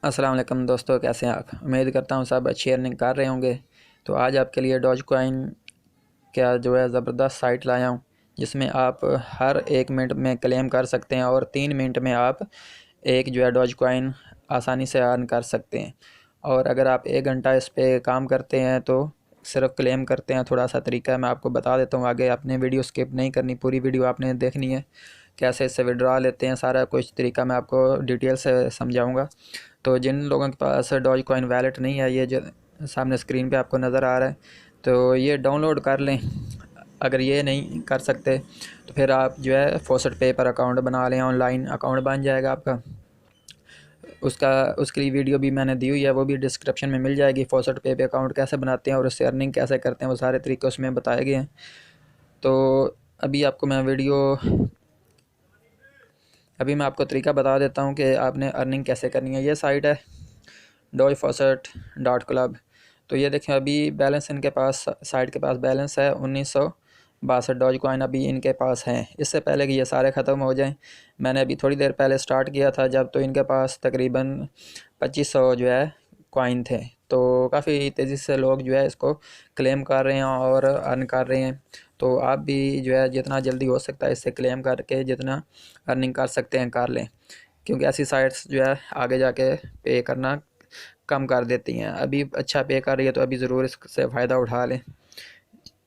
अस्सलाम वालेकुम दोस्तों, कैसे हैं आप। उम्मीद करता हूँ सब अच्छी अर्निंग कर रहे होंगे। तो आज आपके लिए डॉज कॉइन का जो है ज़बरदस्त साइट लाया हूँ, जिसमें आप हर 1 मिनट में क्लेम कर सकते हैं और 3 मिनट में आप एक जो है डॉज कॉइन आसानी से अर्न कर सकते हैं। और अगर आप 1 घंटा इस पर काम करते हैं तो सिर्फ क्लेम करते हैं। थोड़ा सा तरीका मैं आपको बता देता हूँ, आगे आपने वीडियो स्किप नहीं करनी, पूरी वीडियो आपने देखनी है। कैसे इससे विड्रॉ लेते हैं, सारा कुछ तरीका मैं आपको डिटेल से समझाऊँगा। तो जिन लोगों के पास डॉज कॉइन वैलेट नहीं है, ये जो सामने स्क्रीन पे आपको नज़र आ रहा है, तो ये डाउनलोड कर लें। अगर ये नहीं कर सकते तो फिर आप जो है फॉसेट पे पर अकाउंट बना लें, ऑनलाइन अकाउंट बन जाएगा आपका। उसके लिए वीडियो भी मैंने दी हुई है, वो भी डिस्क्रिप्शन में मिल जाएगी। फॉसेट पे अकाउंट कैसे बनाते हैं और उससे अर्निंग कैसे करते हैं, वो सारे तरीके उसमें बताए गए हैं। तो अभी आपको मैं आपको तरीका बता देता हूँ कि आपने अर्निंग कैसे करनी है। ये साइट है dojfaucet.club। तो ये देखें, अभी बैलेंस इनके पास, साइट के पास बैलेंस है 1962 डॉज कॉइन अभी इनके पास हैं। इससे पहले कि ये सारे ख़त्म हो जाएं, मैंने अभी थोड़ी देर पहले स्टार्ट किया था जब, तो इनके पास तकरीबन 2500 जो है कॉइन थे। तो काफ़ी तेज़ी से लोग जो है इसको क्लेम कर रहे हैं और अर्न कर रहे हैं। तो आप भी जो है जितना जल्दी हो सकता है इससे क्लेम करके जितना अर्निंग कर सकते हैं कर लें, क्योंकि ऐसी साइट्स जो है आगे जाके पे करना कम कर देती हैं। अभी अच्छा पे कर रही है तो अभी ज़रूर इससे फ़ायदा उठा लें,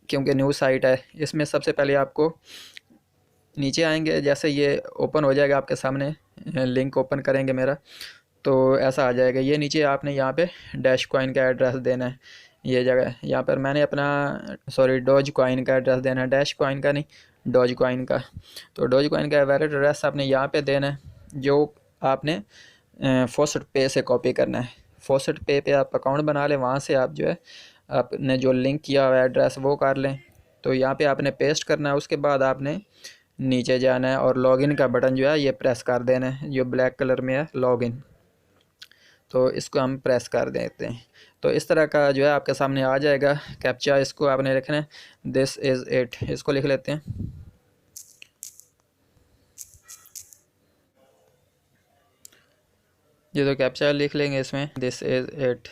क्योंकि न्यू साइट है। इसमें सबसे पहले आपको नीचे आएंगे, जैसे ये ओपन हो जाएगा आपके सामने, लिंक ओपन करेंगे मेरा तो ऐसा आ जाएगा। ये नीचे आपने यहाँ पे डैश कॉइन का एड्रेस देना है। ये जगह यहाँ पर मैंने अपना डॉज कॉइन का एड्रेस देना है, डैश कॉइन का नहीं, डॉज कॉइन का। तो डॉज कॉइन का वैलिड एड्रेस आपने यहाँ पे देना है, जो आपने फॉसेट पे से कॉपी करना है। फॉसेट पे आप अकाउंट बना लें, वहाँ से आप जो है आपने जो लिंक किया हुआ एड्रेस वो कर लें। तो यहाँ पे आपने पेस्ट करना है। उसके बाद आपने नीचे जाना है और लॉगिन का बटन जो है ये प्रेस कर देना है, जो ब्लैक कलर में है लॉगिन। तो इसको हम प्रेस कर देते हैं। तो इस तरह का जो है आपके सामने आ जाएगा कैप्चा। इसको आपने लिखना है दिस इज़ इट, इसको लिख लेते हैं। ये तो कैप्चा लिख लेंगे इसमें, दिस इज़ इट।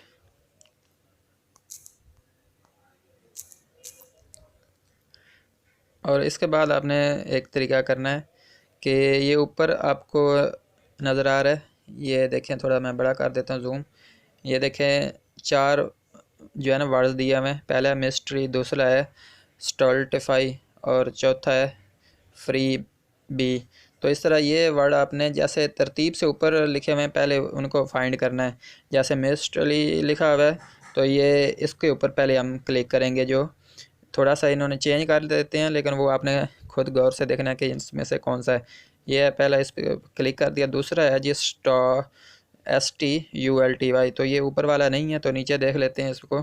और इसके बाद आपने एक तरीका करना है कि ये ऊपर आपको नज़र आ रहा है, ये देखें, थोड़ा मैं बड़ा कर देता हूँ जूम। ये देखें, 4 जो है ना वर्ड्स दिया हमें। पहला है मिस्ट्री, दूसरा है स्टॉल्टिफाई और चौथा है फ्री बी। तो इस तरह ये वर्ड आपने जैसे तरतीब से ऊपर लिखे हुए हैं, पहले उनको फाइंड करना है। जैसे मिस्ट्री लिखा हुआ है तो ये इसके ऊपर पहले हम क्लिक करेंगे। जो थोड़ा सा इन्होंने चेंज कर देते हैं, लेकिन वो आपने खुद गौर से देखना है कि इसमें से कौन सा है। ये है पहला, इस पर क्लिक कर दिया। दूसरा है जी STULTY, तो ये ऊपर वाला नहीं है, तो नीचे देख लेते हैं इसको।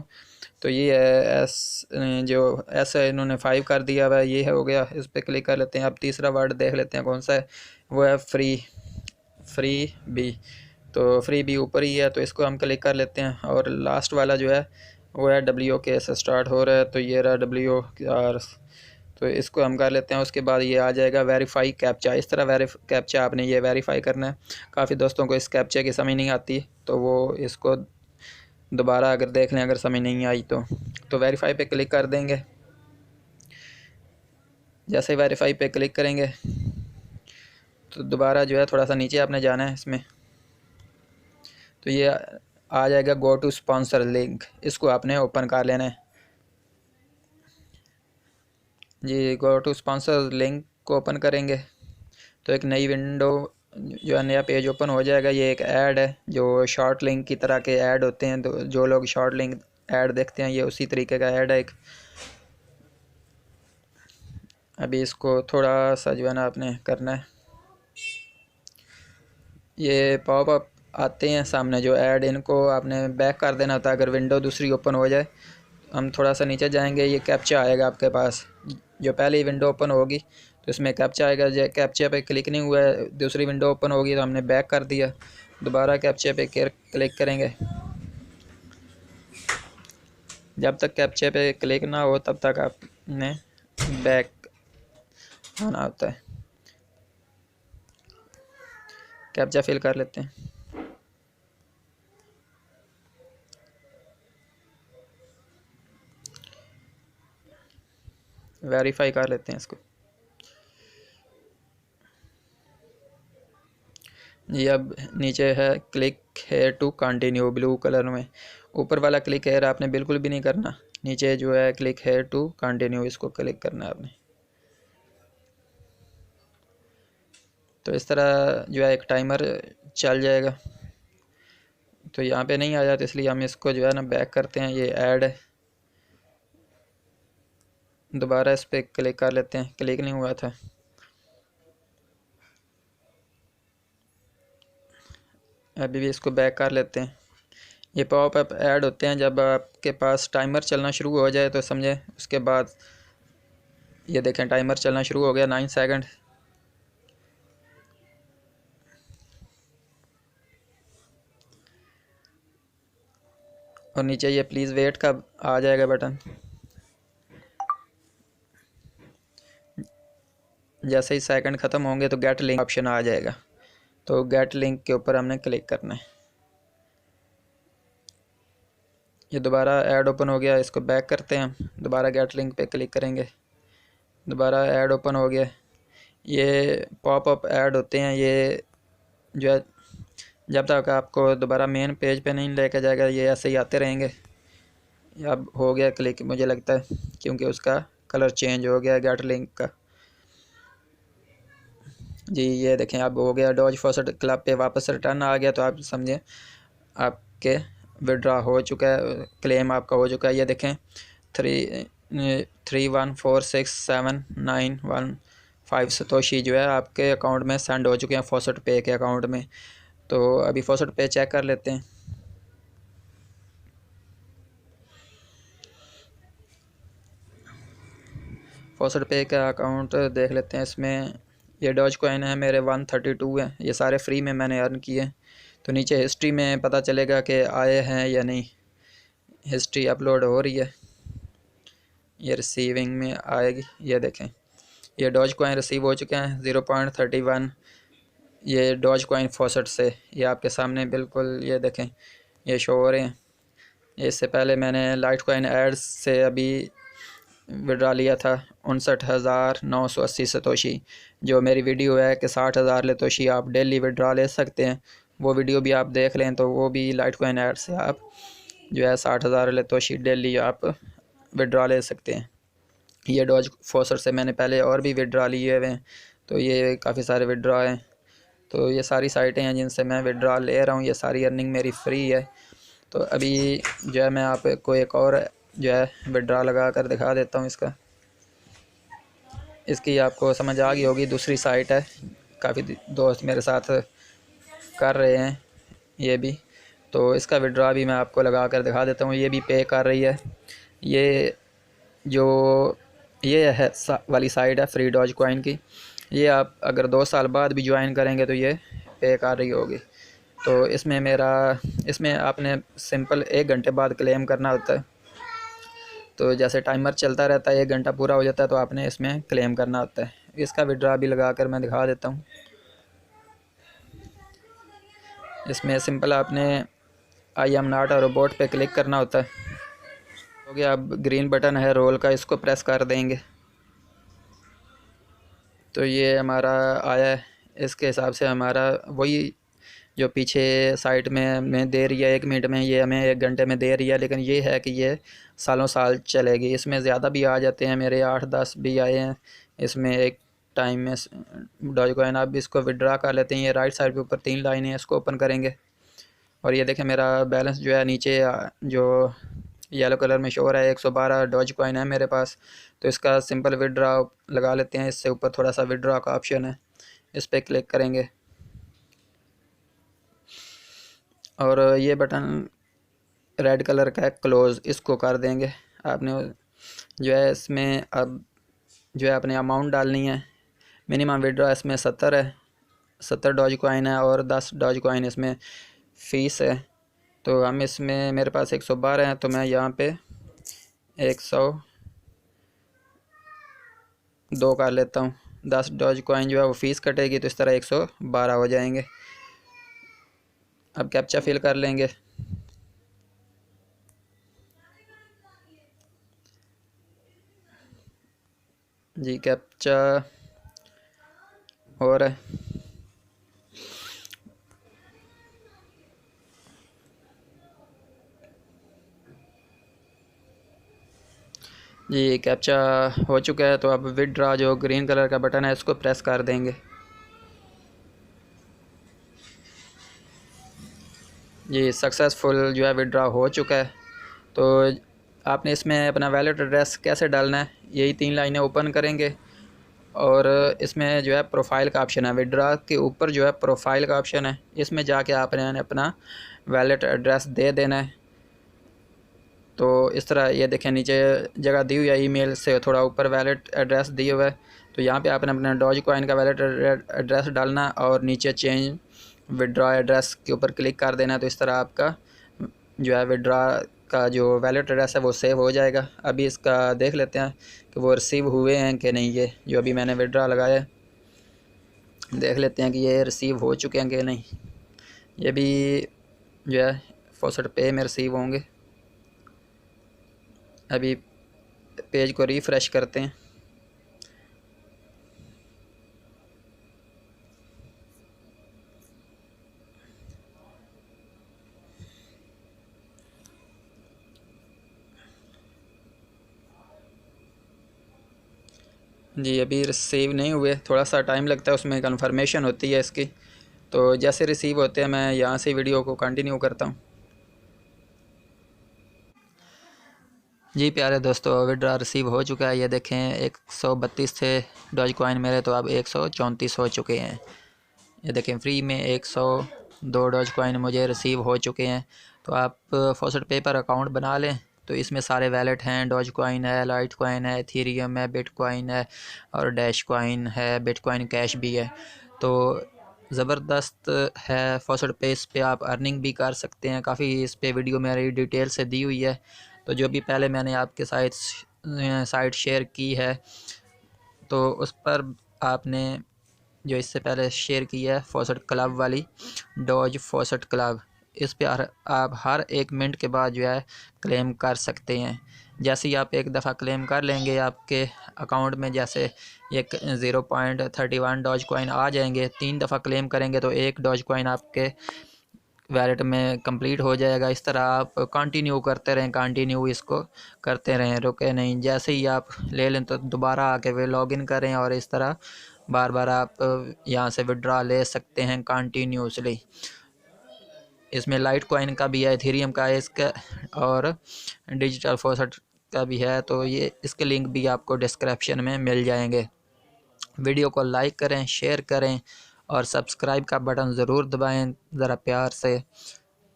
तो ये है जो एस है, इन्होंने 5 कर दिया हुआ है, ये है हो गया। इस पर क्लिक कर लेते हैं। अब तीसरा वर्ड देख लेते हैं कौन सा है, वो है फ्री बी। तो फ्री बी ऊपर ही है, तो इसको हम क्लिक कर लेते हैं। और लास्ट वाला जो है वो है WOK से स्टार्ट हो रहा है, तो ये रहा WR, तो इसको हम कर लेते हैं। उसके बाद ये आ जाएगा वेरीफाई कैप्चा। इस तरह कैप्चा आपने ये वेरीफाई करना है। काफ़ी दोस्तों को इस कैप्चा की समझ नहीं आती, तो वो इसको दोबारा अगर देख लें, अगर समझ नहीं आई तो वेरीफाई पे क्लिक कर देंगे। जैसे ही वेरीफाई पे क्लिक करेंगे तो दोबारा जो है थोड़ा सा नीचे आपने जाना है इसमें, तो ये आ जाएगा गो टू स्पॉन्सर लिंक, इसको आपने ओपन कर लेना है जी। गो टू स्पॉन्सर लिंक को ओपन करेंगे तो एक नई विंडो जो है, नया पेज ओपन हो जाएगा। ये एक ऐड है, जो शॉर्ट लिंक की तरह के ऐड होते हैं, तो जो लोग शॉर्ट लिंक ऐड देखते हैं, ये उसी तरीके का ऐड है एक। अभी इसको थोड़ा सा जो है ना आपने करना है। ये पॉपअप आते हैं सामने जो ऐड, इनको आपने बैक कर देना होता है अगर विंडो दूसरी ओपन हो जाए। हम थोड़ा सा नीचे जाएंगे, ये कैप्चा आएगा आपके पास। जो पहले ही विंडो ओपन होगी तो इसमें कैप्चा आएगा। जो कैप्चा पे क्लिक नहीं हुआ है, दूसरी विंडो ओपन होगी तो हमने बैक कर दिया। दोबारा कैप्चा पे क्लिक करेंगे। जब तक कैप्चा पे क्लिक ना हो तब तक आपने बैक आना होता है। कैप्चा फिल कर लेते हैं। वेरीफाई कर लेते हैं इसको। जी अब नीचे है click here to continue blue colour में, ऊपर वाला क्लिक हेयर आपने बिल्कुल भी नहीं करना, नीचे जो है क्लिक हेयर टू कंटिन्यू इसको क्लिक करना है आपने। तो इस तरह जो है एक टाइमर चल जाएगा। तो यहाँ पे नहीं आया तो इसलिए हम इसको जो है ना बैक करते हैं, ये ऐड है, दोबारा इस पर क्लिक कर लेते हैं, क्लिक नहीं हुआ था। अभी भी इसको बैक कर लेते हैं। ये पॉपअप ऐड होते हैं जब आपके पास टाइमर चलना शुरू हो जाए, तो समझे उसके बाद ये देखें टाइमर चलना शुरू हो गया 9 सेकंड। और नीचे ये प्लीज़ वेट का आ जाएगा बटन। जैसे ही सेकंड ख़त्म होंगे तो गेट लिंक ऑप्शन आ जाएगा, तो गेट लिंक के ऊपर हमने क्लिक करना है। ये दोबारा ऐड ओपन हो गया, इसको बैक करते हैं, दोबारा गेट लिंक पे क्लिक करेंगे, दोबारा ऐड ओपन हो गया। ये पॉपअप ऐड होते हैं, ये जो है जब तक आपको दोबारा मेन पेज पे नहीं लेके जाएगा ये ऐसे ही आते रहेंगे। अब हो गया क्लिक मुझे लगता है, क्योंकि उसका कलर चेंज हो गया गेट लिंक का। जी ये देखें अब हो गया, डॉज फॉसेट क्लब पे वापस रिटर्न आ गया, तो आप समझें आपके विड्रा हो चुका है, क्लेम आपका हो चुका है। ये देखें 3146791 सतोशी जो है आपके अकाउंट में सेंड हो चुके हैं फॉसेट पे के अकाउंट में। तो अभी फॉसेट पे चेक कर लेते हैं। फॉसेट पे का अकाउंट देख लेते हैं। इसमें ये डॉज कॉइन है मेरे 132 है, ये सारे फ्री में मैंने अर्न किए। तो नीचे हिस्ट्री में पता चलेगा कि आए हैं या नहीं, हिस्ट्री अपलोड हो रही है, ये रिसीविंग में आएगी। ये देखें ये डॉज कॉइन रिसीव हो चुके हैं 0.31, ये डॉज कॉइन फॉसेट से, ये आपके सामने बिल्कुल ये देखें ये शो हो रहे हैं। इससे पहले मैंने लाइट कॉइन एड्स से अभी विड्रा लिया था 59,980 सतोशी। जो मेरी वीडियो है कि 60,000 लतोशी आप डेली विड्रा ले सकते हैं, वो वीडियो भी आप देख लें, तो वो भी लाइट कॉइन ऐड से आप जो है 60,000 लतोशी डेली आप विड्रा ले सकते हैं। ये डॉज फॉसेट से मैंने पहले और भी विड्रा लिए हुए हैं, तो ये काफ़ी सारे विड्रा हैं। तो ये सारी साइटें हैं जिनसे मैं विड्रा ले रहा हूँ, ये सारी अर्निंग मेरी फ्री है। तो अभी जो है मैं आपको एक और जो है विड्रा लगा कर दिखा देता हूँ इसका। इसकी आपको समझ आ गई होगी, दूसरी साइट है, काफ़ी दोस्त मेरे साथ कर रहे हैं ये भी। तो इसका विड्रा भी मैं आपको लगा कर दिखा देता हूँ, ये भी पे कर रही है। ये जो ये है वाली साइट है फ्री डॉज कॉइन की, ये आप अगर 2 साल बाद भी ज्वाइन करेंगे तो ये पे कर रही होगी। तो इसमें आपने सिंपल 1 घंटे बाद क्लेम करना होता है। तो जैसे टाइमर चलता रहता है, 1 घंटा पूरा हो जाता है तो आपने इसमें क्लेम करना होता है। इसका विड्रा भी लगा कर मैं दिखा देता हूँ। इसमें सिंपल आपने I am not a robot पे क्लिक करना होता है। हो गया, अब ग्रीन बटन है रोल का, इसको प्रेस कर देंगे तो ये हमारा आया है। इसके हिसाब से हमारा वही जो पीछे साइट में दे रही है 1 मिनट में, ये हमें 1 घंटे में दे रही है, लेकिन ये है कि ये सालों साल चलेगी। इसमें ज़्यादा भी आ जाते हैं, मेरे 8-10 भी आए हैं इसमें एक टाइम में डॉज कॉइन। आप इसको विड्रा कर लेते हैं। ये राइट साइड के ऊपर 3 लाइनें हैं, इसको ओपन करेंगे और ये देखें मेरा बैलेंस जो है नीचे जो येलो कलर में शो हो रहा है 112 डॉज कॉइन है मेरे पास। तो इसका सिंपल विड्रा लगा लेते हैं। इससे ऊपर थोड़ा सा विड्रा का ऑप्शन है, इस पर क्लिक करेंगे और ये बटन रेड कलर का है क्लोज़, इसको कर देंगे। आपने जो है इसमें अब जो है अपने अमाउंट डालनी है। मिनिमम विड्रा इसमें 70 है, 70 डॉज कॉइन है और 10 डॉज कॉइन इसमें फ़ीस है। तो हम इसमें मेरे पास 112 हैं, तो मैं यहाँ पे 102 कर लेता हूँ। 10 डॉज कॉइन जो है वो फ़ीस कटेगी, तो इस तरह 112 हो जाएंगे। अब कैप्चा फिल कर लेंगे। जी कैप्चा हो रहा है। जी कैप्चा हो चुका है, तो अब विड्रा जो ग्रीन कलर का बटन है इसको प्रेस कर देंगे। जी सक्सेसफुल जो है विड्रा हो चुका है। तो आपने इसमें अपना वैलेट एड्रेस कैसे डालना है, यही 3 लाइनें ओपन करेंगे और इसमें जो है प्रोफाइल का ऑप्शन है, विड्रा के ऊपर जो है प्रोफाइल का ऑप्शन है, इसमें जाके आपने अपना वैलेट एड्रेस दे देना है। तो इस तरह ये देखें नीचे जगह दी हुई है, ईमेल से थोड़ा ऊपर वैलेट एड्रेस दिए हुए है। तो यहाँ पे आपने अपना डॉज कॉइन का वैलेट एड्रेस डालना और नीचे चेंज विड्रा एड्रेस के ऊपर क्लिक कर देना है। तो इस तरह आपका जो है विड्रा का जो वैलेट एड्रेस है वो सेव हो जाएगा। अभी इसका देख लेते हैं कि वो रिसीव हुए हैं कि नहीं। ये जो अभी मैंने विड्रा लगाया है, देख लेते हैं कि ये रिसीव हो चुके हैं कि नहीं। ये भी जो है फॉसेट पे में रिसीव होंगे। अभी पेज को रिफ़्रेश करते हैं। जी अभी रिसीव नहीं हुए, थोड़ा सा टाइम लगता है, उसमें कंफर्मेशन होती है इसकी। तो जैसे रिसीव होते हैं मैं यहाँ से वीडियो को कंटिन्यू करता हूँ। जी प्यारे दोस्तों, विड्रा रिसीव हो चुका है। ये देखें 132 थे डॉज कॉइन मेरे, तो अब 134 हो चुके हैं। ये देखें फ्री में 102 डॉज कॉइन मुझे रिसीव हो चुके हैं। तो आप फॉसेट पे पर अकाउंट बना लें। तो इसमें सारे वैलेट हैं, डॉज कॉइन है, लाइट कॉइन है, एथेरियम है, बिटकॉइन है और डैश कॉइन है, बिटकॉइन कैश भी है। तो ज़बरदस्त है फॉसेट पे, इस पे आप अर्निंग भी कर सकते हैं। काफ़ी इस पे वीडियो मेरी डिटेल से दी हुई है। तो जो भी पहले मैंने आपके साइट शेयर की है, तो उस पर आपने जो इससे पहले शेयर की है फॉसेट क्लब वाली, डॉज फॉसेट क्लब, इस पे आप हर 1 मिनट के बाद जो है क्लेम कर सकते हैं। जैसे ही आप एक दफ़ा क्लेम कर लेंगे, आपके अकाउंट में जैसे ये 0.31 डॉज कॉइन आ जाएंगे। 3 दफ़ा क्लेम करेंगे तो 1 डॉज कॉइन आपके वैलेट में कंप्लीट हो जाएगा। इस तरह आप कंटिन्यू करते रहें, कंटिन्यू इसको करते रहें, रुके नहीं। जैसे ही आप ले लें तो दोबारा आके वे लॉगिन करें और इस तरह बार बार आप यहाँ से विड्रा ले सकते हैं कंटिन्यूसली। इसमें लाइट कॉइन का भी है, एथेरियम का है इसका, और डिजिटल फॉसेट का भी है। तो ये इसके लिंक भी आपको डिस्क्रिप्शन में मिल जाएंगे। वीडियो को लाइक करें, शेयर करें और सब्सक्राइब का बटन ज़रूर दबाएं ज़रा प्यार से।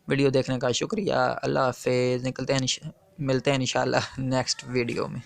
वीडियो देखने का शुक्रिया। अल्लाह हाफ़िज़। मिलते हैं इंशाल्लाह नेक्स्ट वीडियो में।